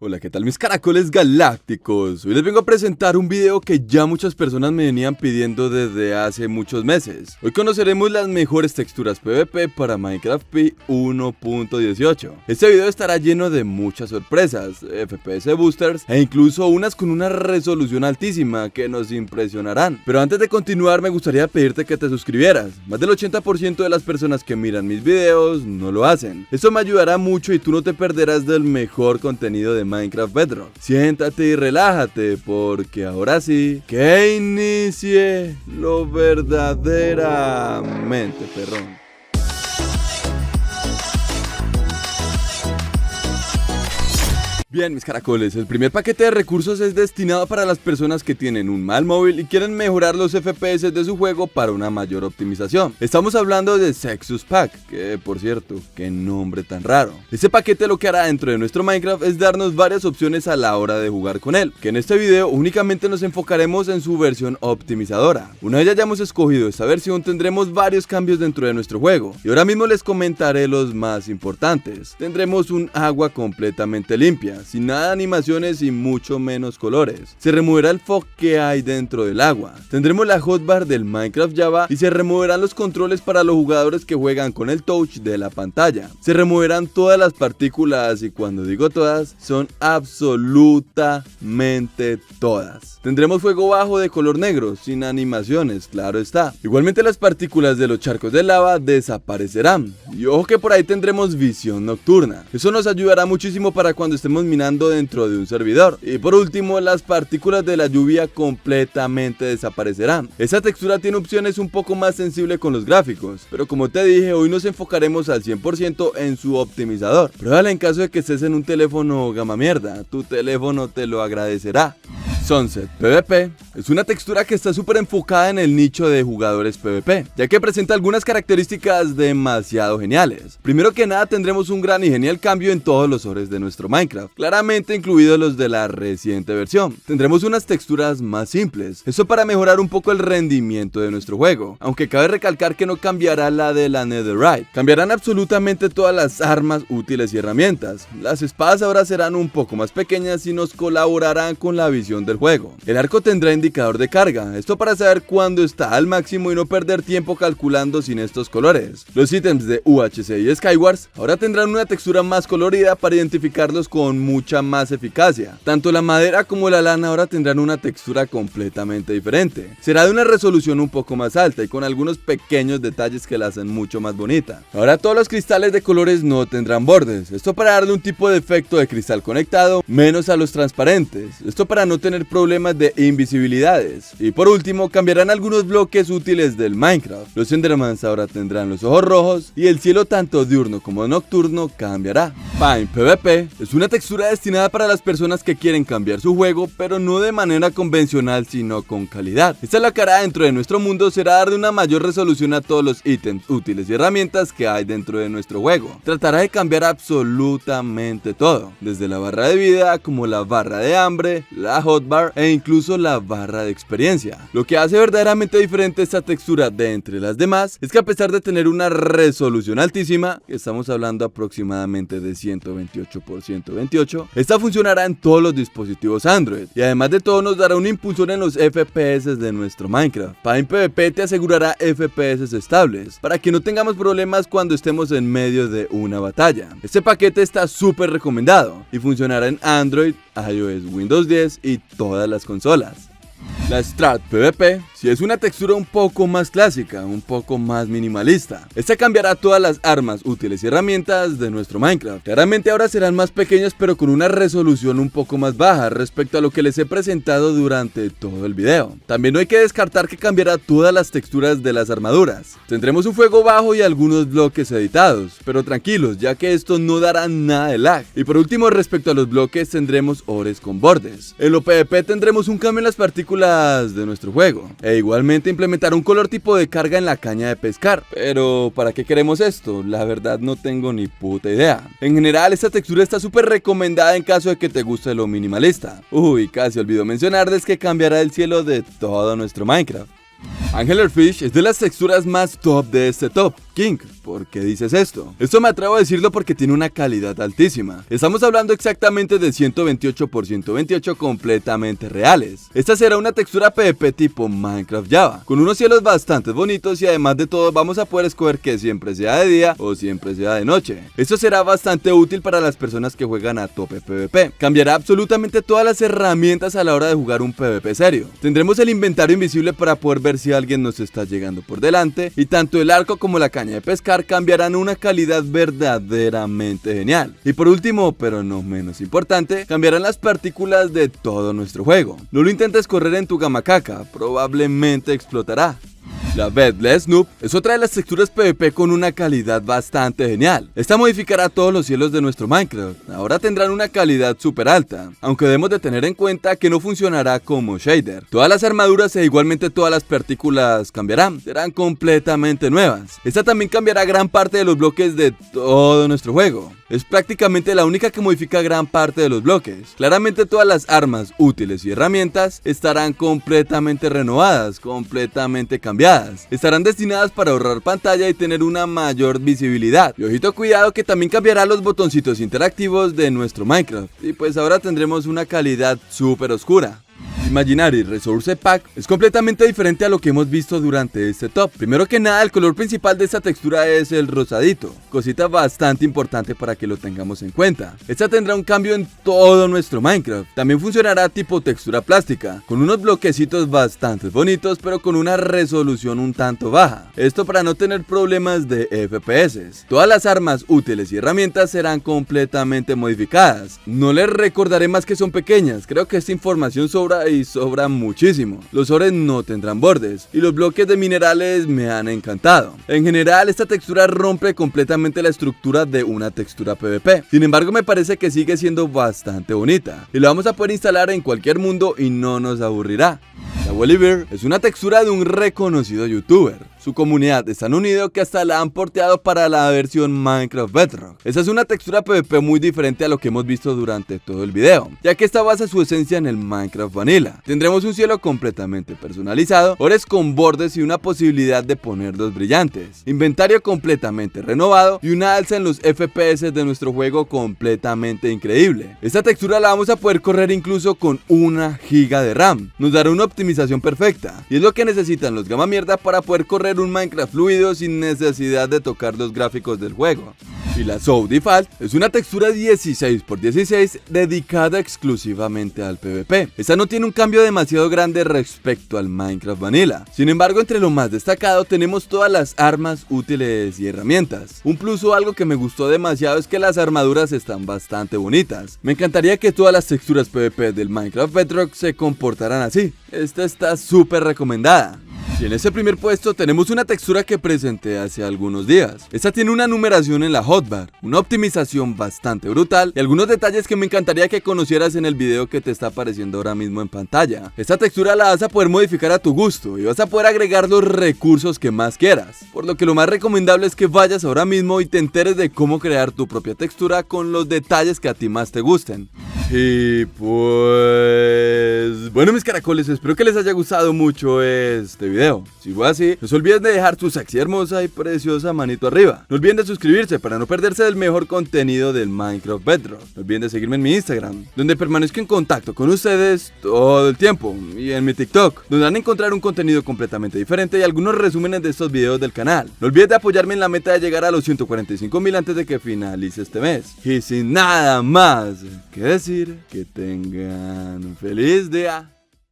Hola, ¿qué tal mis caracoles galácticos? Hoy les vengo a presentar un video que ya muchas personas me venían pidiendo desde hace muchos meses. Hoy conoceremos las mejores texturas PvP para Minecraft Pi 1.18. Este video estará lleno de muchas sorpresas, FPS boosters e incluso unas con una resolución altísima que nos impresionarán. Pero antes de continuar me gustaría pedirte que te suscribieras. Más del 80% de las personas que miran mis videos no lo hacen. Esto me ayudará mucho y tú no te perderás del mejor contenido de Minecraft Bedrock. Siéntate y relájate porque ahora sí, que inicie lo verdaderamente perrón. Bien, mis caracoles, el primer paquete de recursos es destinado para las personas que tienen un mal móvil y quieren mejorar los FPS de su juego para una mayor optimización. Estamos hablando de Sexus Pack, que por cierto, qué nombre tan raro. Este paquete lo que hará dentro de nuestro Minecraft es darnos varias opciones a la hora de jugar con él, que en este video únicamente nos enfocaremos en su versión optimizadora. Una vez ya hayamos escogido esta versión tendremos varios cambios dentro de nuestro juego, y ahora mismo les comentaré los más importantes. Tendremos un agua completamente limpia, sin nada de animaciones y mucho menos colores. Se removerá el fog que hay dentro del agua. Tendremos la hotbar del Minecraft Java y se removerán los controles para los jugadores que juegan con el touch de la pantalla. Se removerán todas las partículas y cuando digo todas, son absolutamente todas. Tendremos fuego bajo de color negro, sin animaciones, claro está. Igualmente las partículas de los charcos de lava desaparecerán. Y ojo que por ahí tendremos visión nocturna. Eso nos ayudará muchísimo para cuando estemos minando dentro de un servidor. Y por último, las partículas de la lluvia completamente desaparecerán. Esta textura tiene opciones un poco más sensibles con los gráficos, pero como te dije, hoy nos enfocaremos al 100% en su optimizador. Pruébala en caso de que estés en un teléfono gama mierda, tu teléfono te lo agradecerá. Sunset PvP es una textura que está súper enfocada en el nicho de jugadores PvP, ya que presenta algunas características demasiado geniales. Primero que nada tendremos un gran y genial cambio en todos los ores de nuestro Minecraft, claramente incluidos los de la reciente versión. Tendremos unas texturas más simples, eso para mejorar un poco el rendimiento de nuestro juego, aunque cabe recalcar que no cambiará la de la Netherite. Cambiarán absolutamente todas las armas útiles y herramientas. Las espadas ahora serán un poco más pequeñas y nos colaborarán con la visión del juego. El arco tendrá indicador de carga, esto para saber cuándo está al máximo y no perder tiempo calculando sin estos colores. Los ítems de UHC y Skywars ahora tendrán una textura más colorida para identificarlos con mucha más eficacia. Tanto la madera como la lana ahora tendrán una textura completamente diferente. Será de una resolución un poco más alta y con algunos pequeños detalles que la hacen mucho más bonita. Ahora todos los cristales de colores no tendrán bordes, esto para darle un tipo de efecto de cristal conectado, menos a los transparentes, esto para no tener problemas de invisibilidades. Y por último, cambiarán algunos bloques útiles del Minecraft. Los Endermans ahora tendrán los ojos rojos y el cielo tanto diurno como nocturno cambiará. Pine PvP es una textura destinada para las personas que quieren cambiar su juego, pero no de manera convencional sino con calidad. Esta la que hará dentro de nuestro mundo será darle una mayor resolución a todos los ítems útiles y herramientas que hay dentro de nuestro juego. Tratará de cambiar absolutamente todo, desde la barra de vida como la barra de hambre, la hotbar e incluso la barra de experiencia. Lo que hace verdaderamente diferente esta textura de entre las demás es que a pesar de tener una resolución altísima, que estamos hablando aproximadamente de 128 x 128, esta funcionará en todos los dispositivos Android y además de todo nos dará un impulsor en los FPS de nuestro Minecraft. Pine PvP te asegurará FPS estables para que no tengamos problemas cuando estemos en medio de una batalla. Este paquete está súper recomendado y funcionará en Android, iOS, Windows 10 y todas las consolas. La Strat PvP si es una textura un poco más clásica, un poco más minimalista. Esta cambiará todas las armas, útiles y herramientas de nuestro Minecraft. Claramente ahora serán más pequeñas pero con una resolución un poco más baja respecto a lo que les he presentado durante todo el video. También no hay que descartar que cambiará todas las texturas de las armaduras. Tendremos un fuego bajo y algunos bloques editados, pero tranquilos ya que esto no dará nada de lag. Y por último, respecto a los bloques tendremos ores con bordes. En lo PvP tendremos un cambio en las partículas de nuestro juego. Igualmente implementar un color tipo de carga en la caña de pescar. Pero ¿para qué queremos esto? La verdad no tengo ni puta idea. En general esta textura está súper recomendada en caso de que te guste lo minimalista. Uy, casi olvido mencionarles que cambiará el cielo de todo nuestro Minecraft. Anglerfish es de las texturas más top de este top. King, ¿por qué dices esto? Esto me atrevo a decirlo porque tiene una calidad altísima. Estamos hablando exactamente de 128 por 128 completamente reales. Esta será una textura PvP tipo Minecraft Java, con unos cielos bastante bonitos y además de todo vamos a poder escoger que siempre sea de día o siempre sea de noche. Esto será bastante útil para las personas que juegan a tope PvP. Cambiará absolutamente todas las herramientas a la hora de jugar un PvP serio. Tendremos el inventario invisible para poder ver si alguien nos está llegando por delante y tanto el arco como la caña de pescar cambiarán a una calidad verdaderamente genial. Y por último, pero no menos importante, cambiarán las partículas de todo nuestro juego. No lo intentes correr en tu gamacaca, probablemente explotará. La Bedless Noob es otra de las texturas PvP con una calidad bastante genial. Esta modificará todos los cielos de nuestro Minecraft. Ahora tendrán una calidad súper alta, aunque debemos de tener en cuenta que no funcionará como shader. Todas las armaduras e igualmente todas las partículas cambiarán, serán completamente nuevas. Esta también cambiará gran parte de los bloques de todo nuestro juego. Es prácticamente la única que modifica gran parte de los bloques. Claramente todas las armas útiles y herramientas estarán completamente renovadas, completamente cambiadas. Estarán destinadas para ahorrar pantalla y tener una mayor visibilidad. Y ojito cuidado que también cambiará los botoncitos interactivos de nuestro Minecraft. Y pues ahora tendremos una calidad súper oscura. Imaginary Resource Pack es completamente diferente a lo que hemos visto durante este top. Primero que nada, el color principal de esta textura es el rosadito, cosita bastante importante para que lo tengamos en cuenta. Esta tendrá un cambio en todo nuestro Minecraft. También funcionará tipo textura plástica, con unos bloquecitos bastante bonitos pero con una resolución un tanto baja. Esto para no tener problemas de FPS. Todas las armas útiles y herramientas serán completamente modificadas. No les recordaré más que son pequeñas, creo que esta información sobra y sobra muchísimo. Los ores no tendrán bordes y los bloques de minerales me han encantado. En general esta textura rompe completamente la estructura de una textura PvP. Sin embargo me parece que sigue siendo bastante bonita y la vamos a poder instalar en cualquier mundo y no nos aburrirá. La Woolly Bear es una textura de un reconocido youtuber. Su comunidad es tan unido que hasta la han porteado para la versión Minecraft Bedrock. Esa es una textura PvP muy diferente a lo que hemos visto durante todo el video, ya que esta basa su esencia en el Minecraft Vanilla. Tendremos un cielo completamente personalizado, ores con bordes y una posibilidad de ponerlos brillantes, inventario completamente renovado y una alza en los FPS de nuestro juego completamente increíble. Esta textura la vamos a poder correr incluso con 1 GB de RAM. Nos dará una optimización perfecta y es lo que necesitan los gama mierda para poder correr un Minecraft fluido sin necesidad de tocar los gráficos del juego. Y la Soul Default es una textura 16x16 dedicada exclusivamente al PvP. Esta no tiene un cambio demasiado grande respecto al Minecraft Vanilla. Sin embargo, entre lo más destacado tenemos todas las armas útiles y herramientas. Un plus o algo que me gustó demasiado es que las armaduras están bastante bonitas. Me encantaría que todas las texturas PvP del Minecraft Bedrock se comportaran así. Esta está súper recomendada. Y en ese primer puesto tenemos una textura que presenté hace algunos días. Esta tiene una numeración en la hotbar, una optimización bastante brutal y algunos detalles que me encantaría que conocieras en el video que te está apareciendo ahora mismo en pantalla. Esta textura la vas a poder modificar a tu gusto y vas a poder agregar los recursos que más quieras, por lo que lo más recomendable es que vayas ahora mismo y te enteres de cómo crear tu propia textura con los detalles que a ti más te gusten. Y pues... bueno, mis caracoles, espero que les haya gustado mucho este video. Si fue así, no se olviden de dejar su sexy, hermosa y preciosa manito arriba. No olviden de suscribirse para no perderse del mejor contenido del Minecraft Bedrock. No olviden de seguirme en mi Instagram, donde permanezco en contacto con ustedes todo el tiempo. Y en mi TikTok, donde van a encontrar un contenido completamente diferente y algunos resúmenes de estos videos del canal. No olviden de apoyarme en la meta de llegar a los 145.000 antes de que finalice este mes. Y sin nada más que decir, que tengan un feliz día.